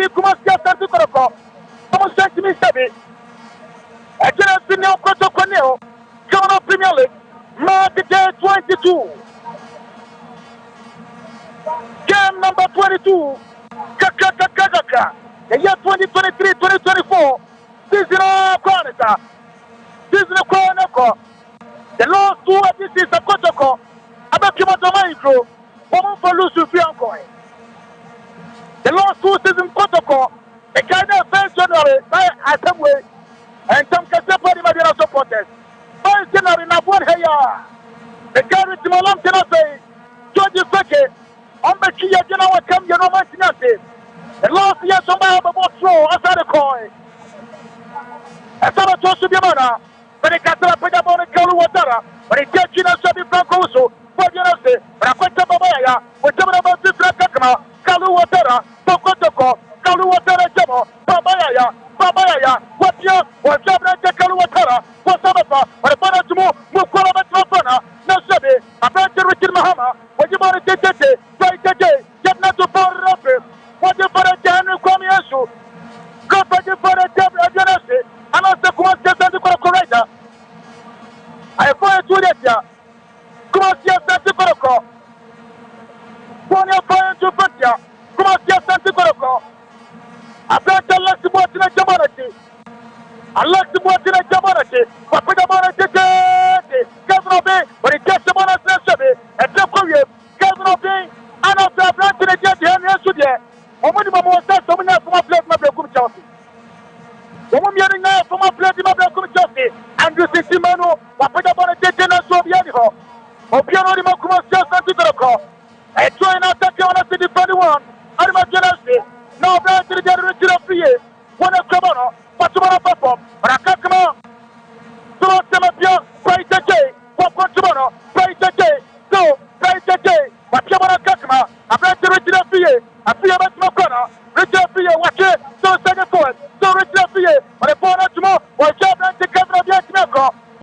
Edi Kumasi Asante Kotoko. Como sente me sabe? É que na final Kotoko Ghana Premier League. Match day 22. Game number 22. Kaka. The year 2023-2024. Season of Kwanzaa. Season of Kwanzaa. The last two of this is a Kotoko. Abakimoto Maiko. Woman for Lucy Fiancoy. The last two seasons Kotoko. The Ghana first January by Asamwe. And some Kasepari Madina supporters. First January Nabon Heya. The Ghana Timolam Tenase. George Feke. Ombekia Jena Wakam Yanoma Tinase. The last year somebody have a more throw outside the coin. I saw a toss to the mana. But it got up with the morning Kalu Watara. But it gets you know Sabi Francoso. What you know say? But I quit the Babaya. With some of the Franca. Kalu Watara. Pokotoko. Kalu Watara Jamo. Babaya. What you? What Jabra Kalu Watara? What's up? But a banner to move Kuala Trofana. No Sabi. I bet you Richard Mahama. What you want to take? Right today. Get not to fall up. What you for a Daniel Kwamiasu? Go for a Daniel Janasi. And also Kumasi Asante Kotoko. I find two days. Kumasi Asante Kotoko. One year find two Fatia. Kumasi Asante Kotoko. I bet Alex Boatina Jamarati. Alex Boatina Jamarati. But with the Monarchy, Kevin Obey, but it gets the Monarchy, and Jacob, Kevin Obey, and also a branch in the jet here yesterday. Omani Mamo said so many from a place, my Black Chelsea. Woman hearing now from a place in my Black Chelsea, and you see Simano, but with the Monarchy, and so Bianiho. Opiano Makuma Asante Kotoko. I join us at the City 21. I'm a jealousy. Now, branch in the Richard of Free. One of Kabano, but tomorrow, Papa.